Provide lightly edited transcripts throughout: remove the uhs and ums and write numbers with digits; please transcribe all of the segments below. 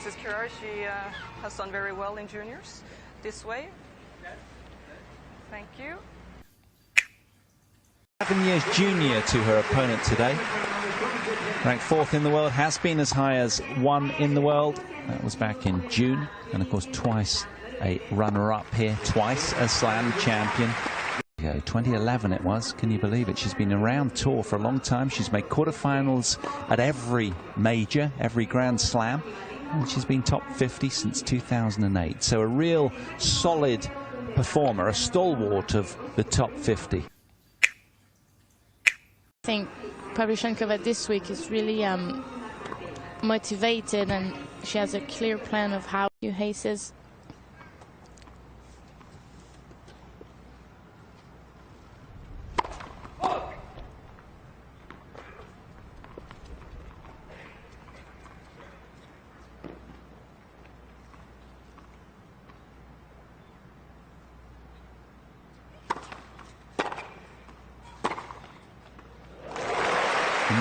Mrs. Kira, she has done very well in juniors. This way. Thank you. 7 years junior to her opponent today. Ranked 4th in the world, has been as high as 1 in the world. That was back in June. And of course, twice a runner-up here, twice a slam champion. 2011 it was, can you believe it? She's been around tour for a long time. She's made quarterfinals at every major, every Grand Slam. And she's been top 50 since 2008. So a real solid performer, a stalwart of the top 50. I think PavLYuchenkova this week is really motivated, and she has a clear plan of how to haces.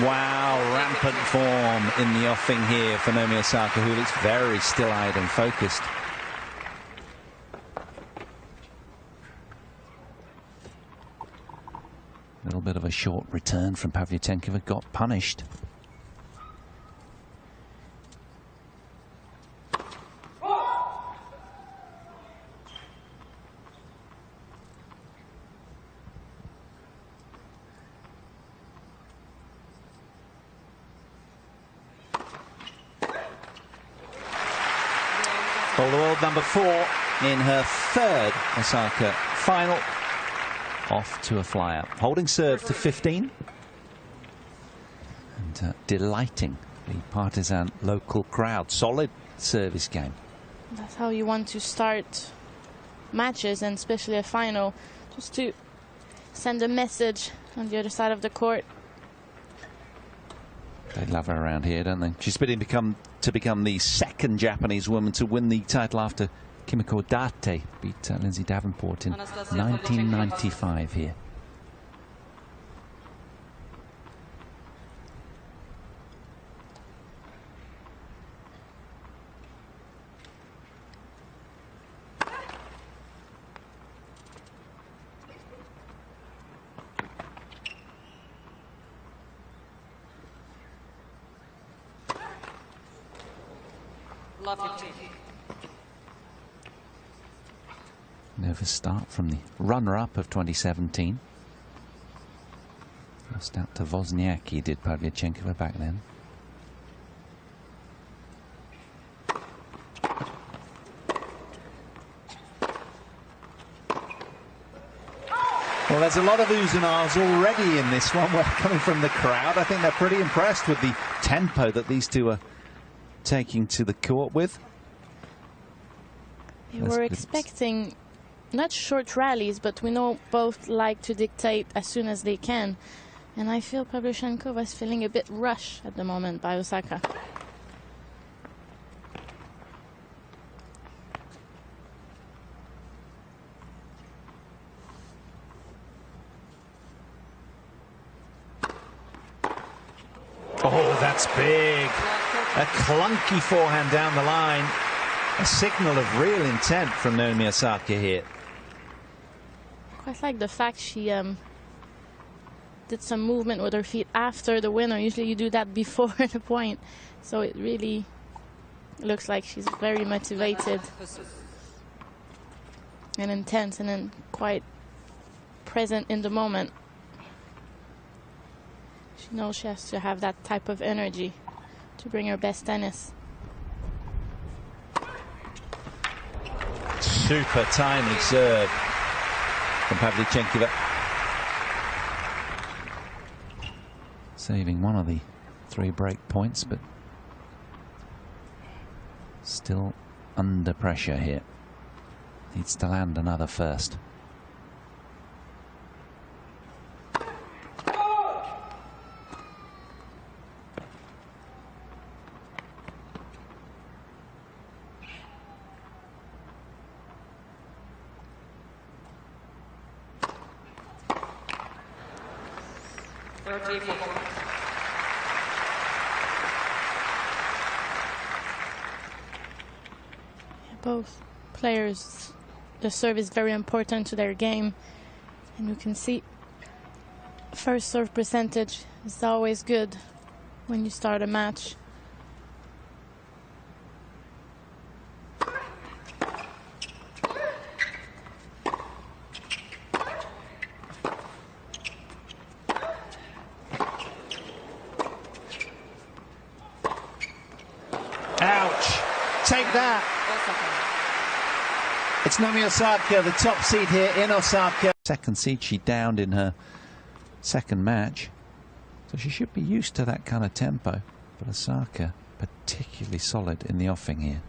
Wow, rampant form in the offing here for Naomi Osaka, who looks very still-eyed and focused. A little bit of a short return from PavLYuchenkova, got punished. Well, the world number 4 in her 3rd Osaka final, off to a flyer. Holding serve to 15 and delighting the partisan local crowd. Solid service game. That's how you want to start matches, and especially a final, just to send a message on the other side of the court. They love her around here, don't they? She's been to become the 2nd Japanese woman to win the title after Kimiko Date beat Lindsay Davenport in 1995 here. Nervous start from the runner-up of 2017. Lost out to Wozniacki, did PavLYuchenkova back then. Well, there's a lot of oohs and ahs already in this one. We're coming from the crowd. I think they're pretty impressed with the tempo that these two are taking to the court with. We were expecting not short rallies, but we know both like to dictate as soon as they can. And I feel PavLYuchenkova is feeling a bit rushed at the moment by Osaka. Oh, that's big. A clunky forehand down the line. A signal of real intent from Naomi Osaka here. Quite like the fact she did some movement with her feet after the winner. Usually you do that before the point. So it really looks like she's very motivated and intense, and then quite present in the moment. She knows she has to have that type of energy to bring her best tennis. Super timely serve from PavLYuchenkova. Saving one of the 3 break points, but still under pressure here. Needs to land another first. Both players, the serve is very important to their game, and you can see first serve percentage is always good when you start a match. Ouch! Take that! It's Naomi Osaka, the top seed here in Osaka. Second seed she downed in her second match. So she should be used to that kind of tempo. But Osaka, particularly solid in the offing here.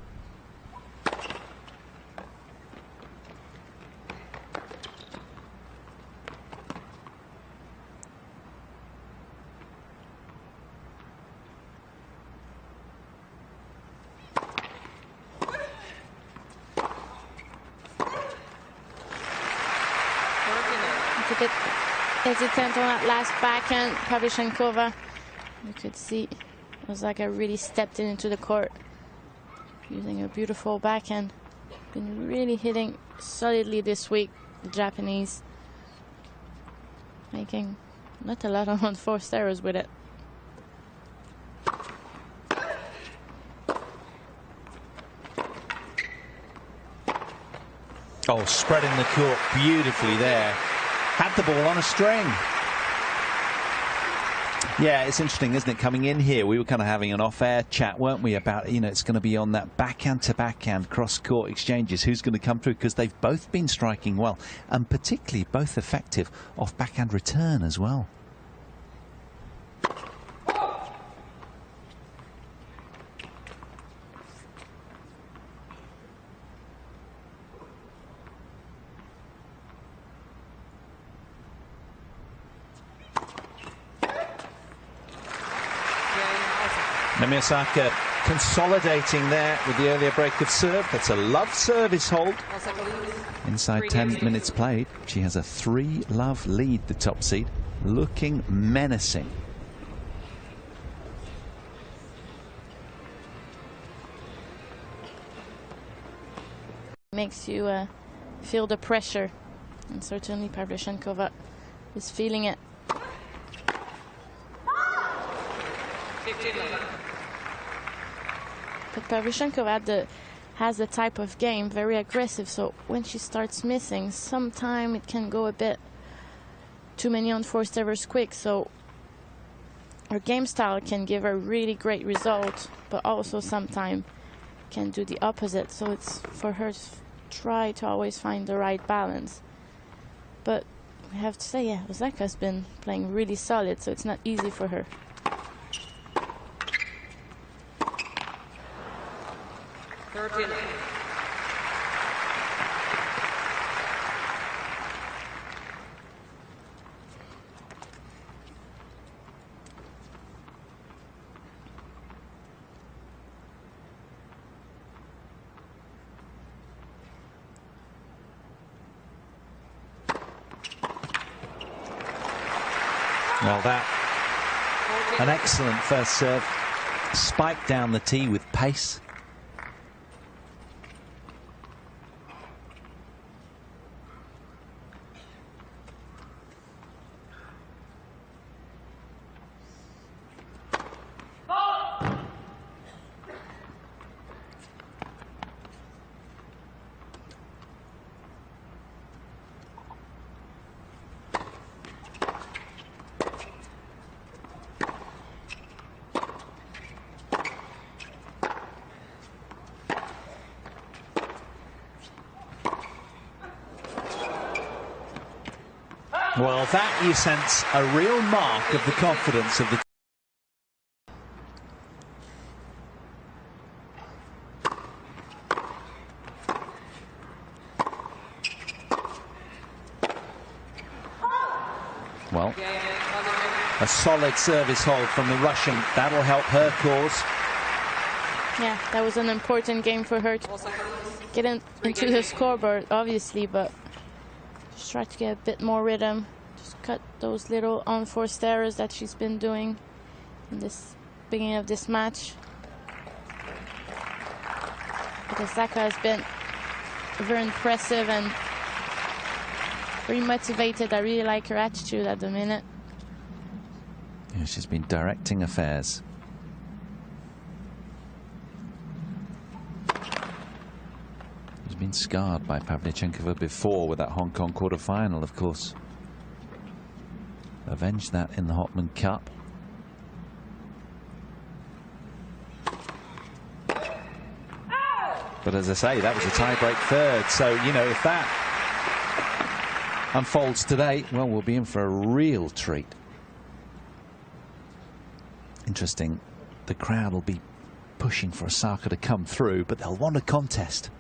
A bit hesitant on that last backhand, PavLYuchenkova. You could see Osaka really stepped into the court using a beautiful backhand. Been really hitting solidly this week, the Japanese. Making not a lot of unforced errors with it. Oh, spreading the court beautifully there. Had the ball on a string. Yeah, it's interesting, isn't it? Coming in here, we were kind of having an off-air chat, weren't we, about, you know, it's going to be on that backhand-to-backhand cross-court exchanges. Who's going to come through? Because they've both been striking well, and particularly both effective off backhand return as well. Naomi Osaka consolidating there with the earlier break of serve. That's a love service hold. Inside 10 minutes played. She has a 3-love lead, the top seed. Looking menacing. Makes you feel the pressure, and certainly PavLYuchenkova is feeling it. But PavLYuchenkova has the type of game, very aggressive, so when she starts missing, sometimes it can go a bit too many unforced errors quick, so her game style can give her really great result, but also sometimes can do the opposite, so it's for her to try to always find the right balance. But we have to say, yeah, Osaka's been playing really solid, so it's not easy for her. Well, an excellent first serve. Spiked down the tee with pace. Well, that you sense a real mark of the confidence of the. Well, a solid service hold from the Russian. That'll help her cause. Yeah, that was an important game for her to get into the scoreboard, obviously, but just try to get a bit more rhythm. Just cut those little unforced errors that she's been doing in this beginning of this match. But Osaka has been very impressive and very motivated. I really like her attitude at the minute. Yeah, she's been directing affairs. She's been scarred by PavLYuchenkova before with that Hong Kong quarter-final, of course. Avenged that in the Hopman Cup. But as I say, that was a tie-break third. So, you know, if that unfolds today, well, we'll be in for a real treat. Interesting. The crowd will be pushing for Osaka to come through, but they'll want a contest.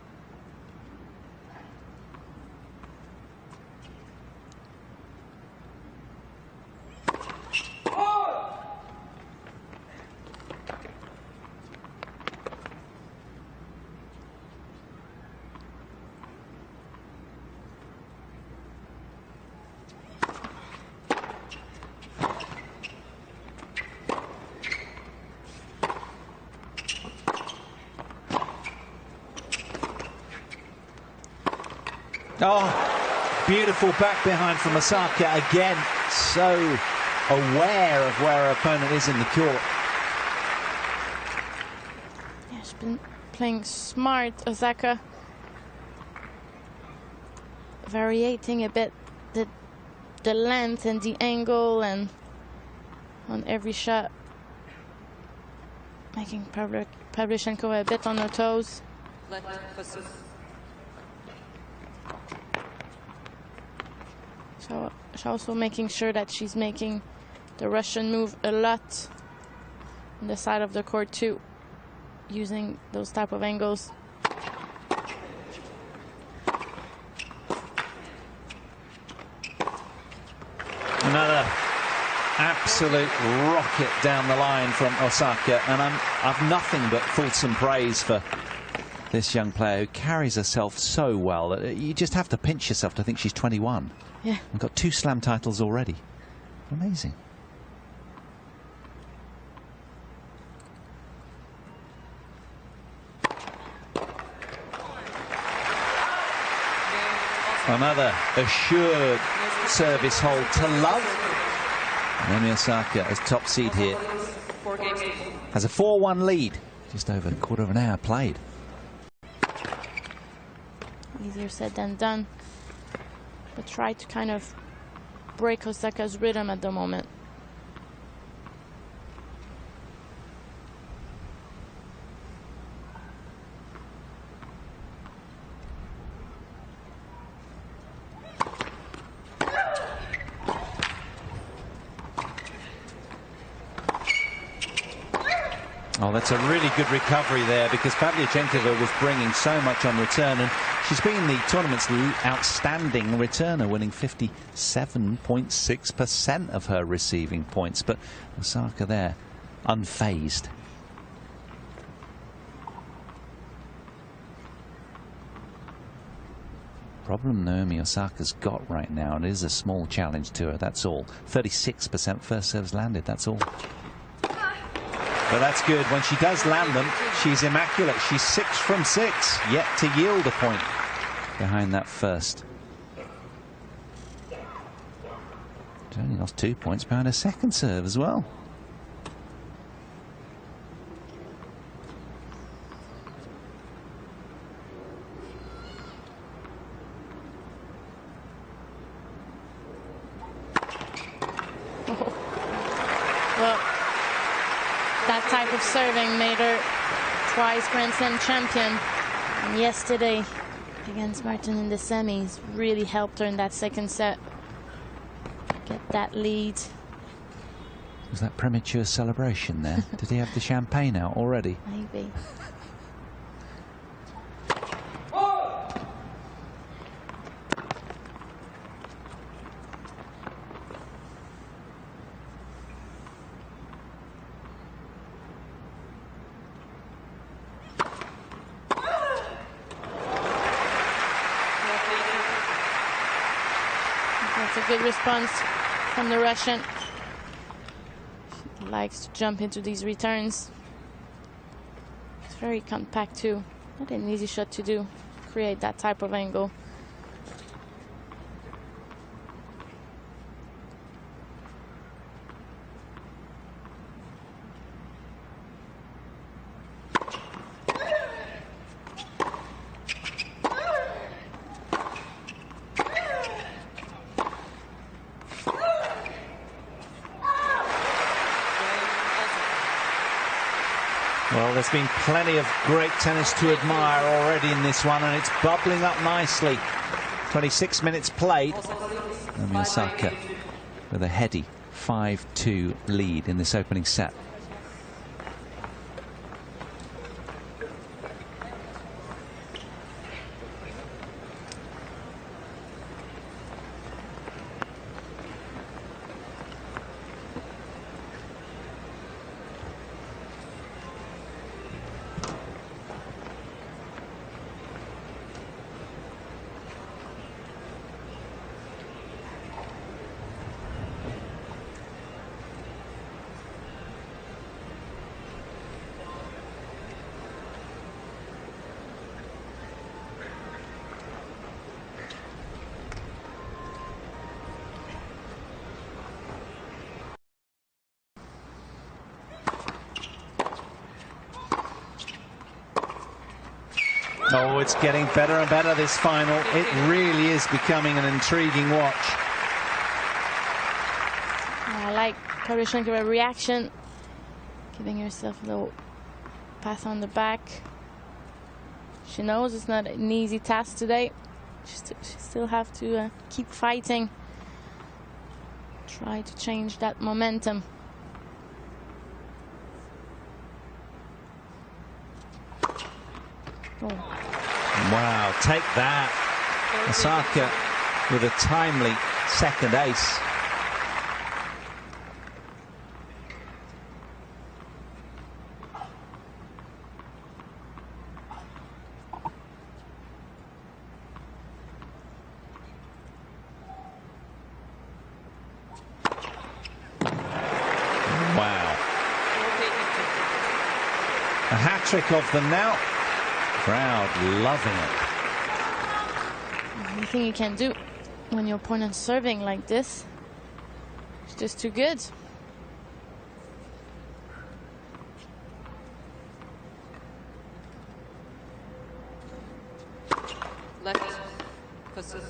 Oh, beautiful back behind from Osaka again. So aware of where her opponent is in the court. Yeah, she's been playing smart, Osaka. Variating a bit the length and the angle and on every shot. Making PavLYuchenkova a bit on her toes. So she's also making sure that she's making the Russian move a lot on the side of the court too, using those type of angles. Another absolute rocket down the line from Osaka, and I've nothing but fulsome praise for this young player who carries herself so well. You just have to pinch yourself to think she's 21. Yeah. And got 2 slam titles already. Amazing. Another assured service hold to love. Naomi Osaka as top seed here has a 4-1 lead. Just over a quarter of an hour played. Easier said than done. But try to kind of break Osaka's rhythm at the moment. Oh, that's a really good recovery there, because PavLYuchenkova was bringing so much on return, and she's been the tournament's outstanding returner, winning 57.6% of her receiving points. But Osaka there, unfazed. Problem Naomi Osaka's got right now, and it is a small challenge to her, that's all. 36% first serves landed, that's all. But that's good. When she does land them, she's immaculate. She's 6 from 6, yet to yield a point behind that first. She only lost 2 points behind her second serve as well. Well, that type of serving made her twice Grand Slam champion. And yesterday against Martin in the semis really helped her in that second set. Get that lead. Was that premature celebration there? Did he have the champagne out already? Maybe. That's a good response from the Russian. She likes to jump into these returns. It's very compact too. Not an easy shot to do. create that type of angle. Well, there's been plenty of great tennis to admire already in this one, and it's bubbling up nicely. 26 minutes played. Naomi Osaka with a heady 5-2 lead in this opening set. Oh, it's getting better and better, this final. It really is becoming an intriguing watch. I like PavLYuchenkova reaction, giving herself a little pat on the back. She knows it's not an easy task today. She still have to keep fighting, try to change that momentum. Oh. Wow, take that. Osaka with a timely second ace. Wow. A hat-trick of them now. Crowd loving it. Anything you can do when your opponent's serving like this, it's just too good. Left. Passes.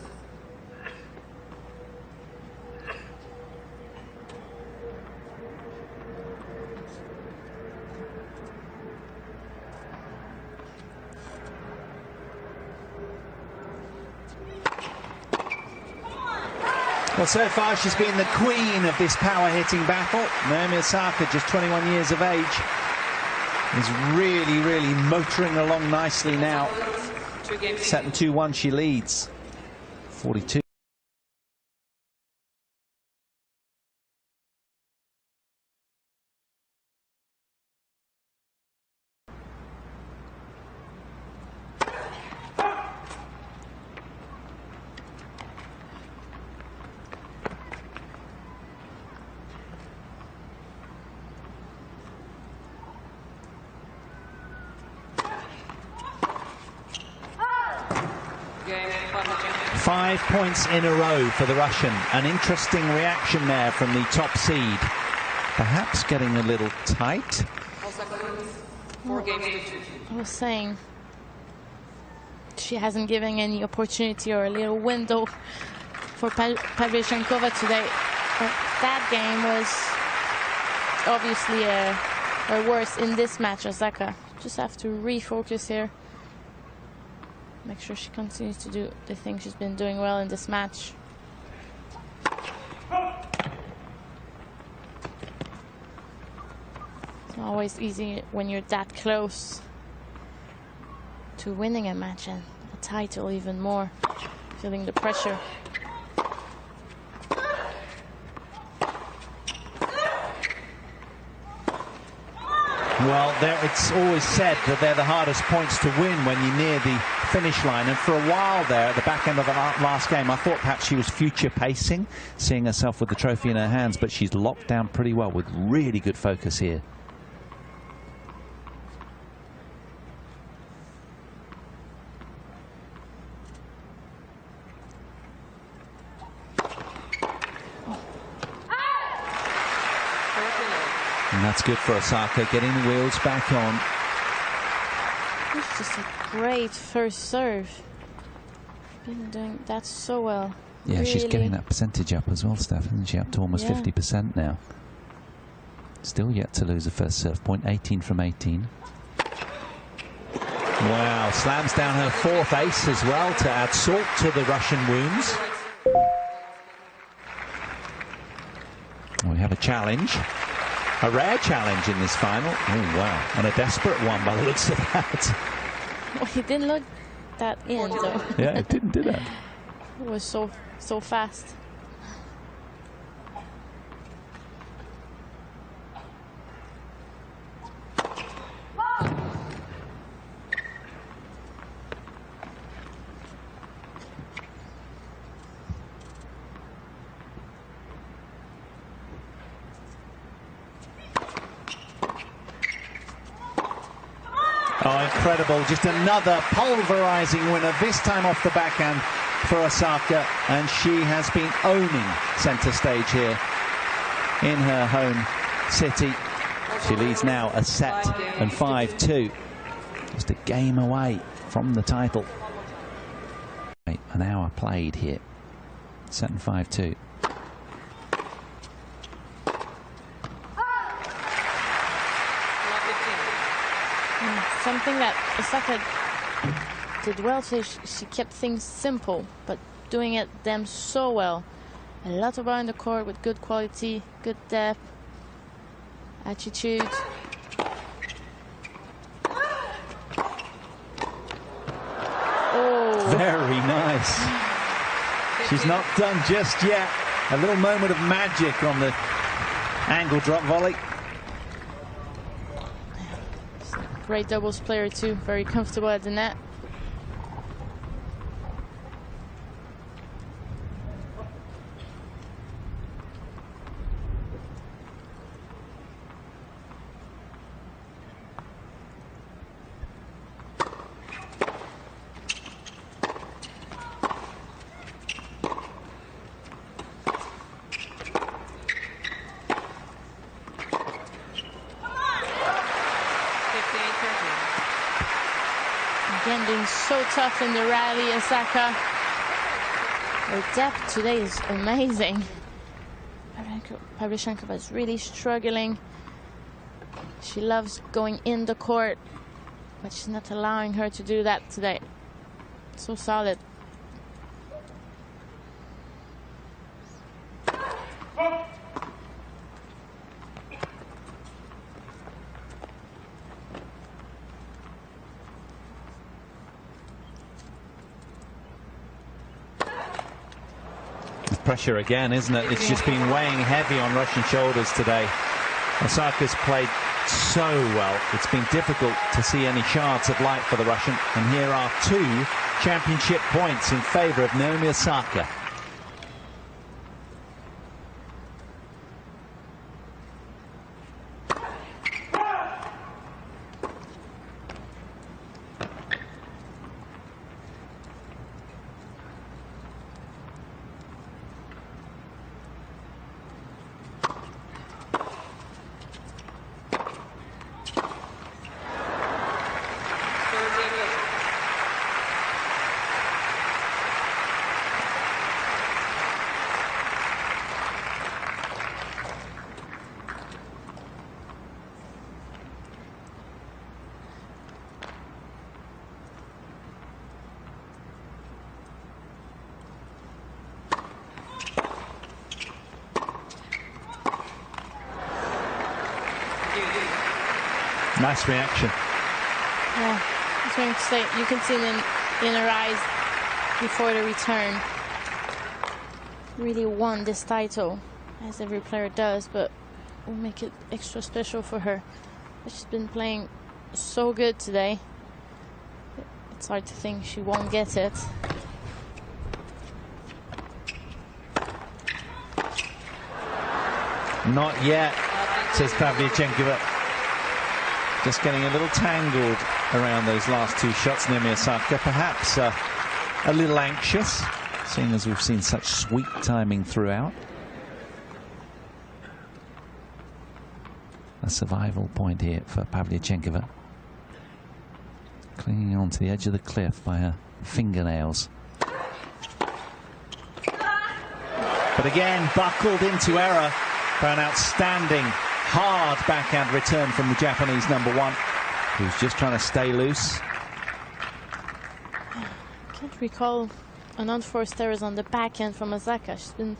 Well, so far she's been the queen of this power-hitting battle. Naomi Osaka, just 21 years of age, is really, really motoring along nicely now. Set and 2-1, she leads. 42. Game. 5 points in a row for the Russian. An interesting reaction there from the top seed. Perhaps getting a little tight. 4 games to 2. I was saying she hasn't given any opportunity or a little window for PavLYuchenkova today. But that game was obviously a worse in this match. Osaka just have to refocus here. Make sure she continues to do the thing she's been doing well in this match. It's not always easy when you're that close to winning a match, and a title even more, feeling the pressure. Well, it's always said that they're the hardest points to win when you're near the finish line. And for a while there, at the back end of the last game, I thought perhaps she was future pacing, seeing herself with the trophy in her hands, but she's locked down pretty well with really good focus here. that's good for Osaka, getting the wheels back on. It's just a great first serve. Been doing that so well. Yeah, really. She's getting that percentage up as well, Steph, isn't she? Up to almost 50% now. Still yet to lose a first serve point, 18 from 18. Wow, slams down her fourth ace as well to add salt to the Russian wounds. We have a challenge, a rare challenge in this final. Oh, wow, and a desperate one by the looks of that. Well, it didn't look that in, though. Yeah, it didn't, did it? It was so fast. Oh, incredible. Just another pulverizing winner, this time off the backhand for Osaka. And she has been owning centre stage here in her home city. She leads now a set and 5-2. Just a game away from the title. An hour played here. Set and 5-2. Something that Osaka did well today, she kept things simple, but doing them so well. A lot of around the court with good quality, good depth, attitude. Oh, very nice. She's not done just yet. A little moment of magic on the angle drop volley. Great doubles player too, very comfortable at the net. Again, being so tough in the rally, Osaka. Her depth today is amazing. PavLYuchenkova is really struggling. She loves going in the court, but she's not allowing her to do that today. So solid. Pressure again, isn't it? It's just been weighing heavy on Russian shoulders today. Osaka's played so well. It's been difficult to see any shards of light for the Russian. And here are 2 championship points in favor of Naomi Osaka. Nice reaction. Yeah, I was going to say, you can see it in her eyes before the return. Really won this title, as every player does, but we'll make it extra special for her. But she's been playing so good today. It's hard to think she won't get it. Not yet, says PavLYuchenkova. Just getting a little tangled around those last 2 shots. Naomi Osaka perhaps a little anxious, seeing as we've seen such sweet timing throughout. a survival point here for PavLYuchenkova. Clinging on to the edge of the cliff by her fingernails. But again, buckled into error for an outstanding hard backhand return from the Japanese #1, who's just trying to stay loose. I can't recall an unforced errors on the backhand from Osaka. She's been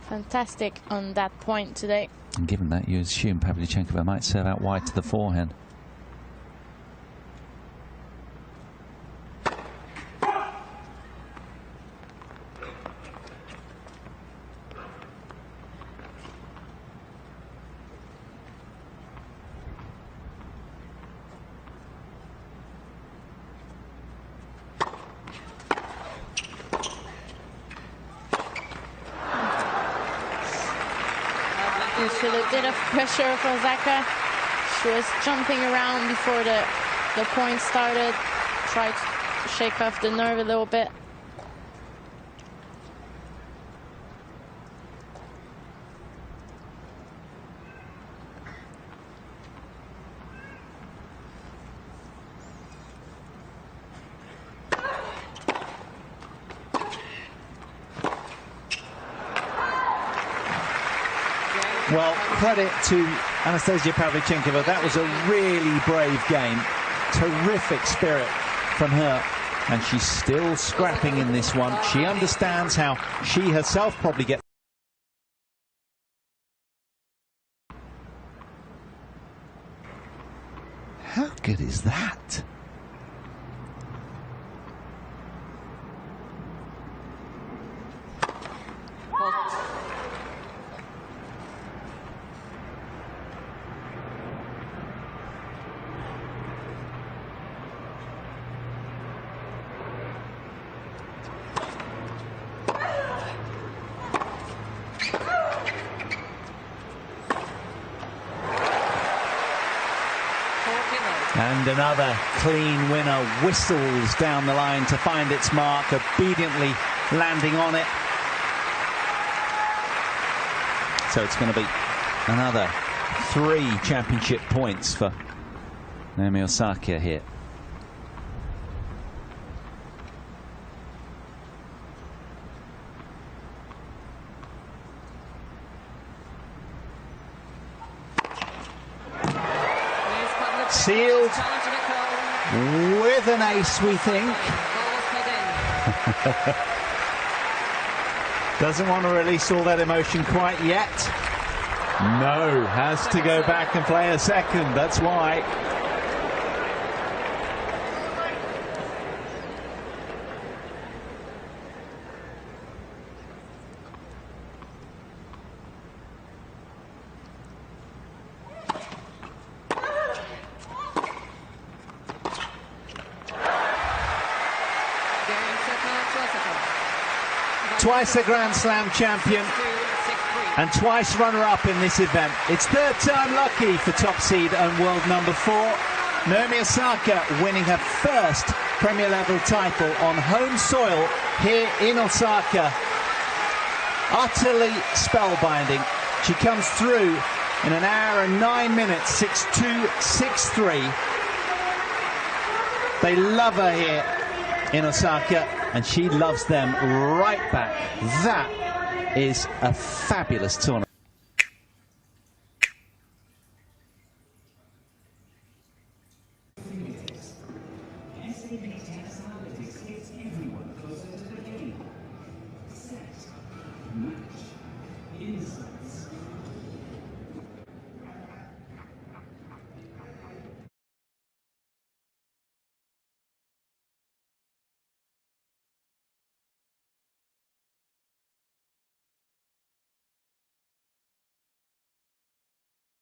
fantastic on that point today. And given that, you assume PavLYuchenkova might serve out wide to the forehand. With a bit of pressure for Osaka. She was jumping around before the point started. Tried to shake off the nerve a little bit. Well, credit to Anastasia PavLYuchenkova. That was a really brave game. Terrific spirit from her. And she's still scrapping in this one. She understands how she herself probably gets. How good is that? And another clean winner whistles down the line to find its mark, obediently landing on it. So it's going to be another 3 championship points for Naomi Osaka here. Sealed with an ace, we think. Doesn't want to release all that emotion quite yet. No, has to go back and play a second, that's why. Twice a Grand Slam champion and twice runner-up in this event. It's third time lucky for top seed and world #4. Naomi Osaka winning her first Premier level title on home soil here in Osaka. Utterly spellbinding. She comes through in an hour and 9 minutes, 6-2, 6-3. They love her here in Osaka, and she loves them right back. That is a fabulous tournament.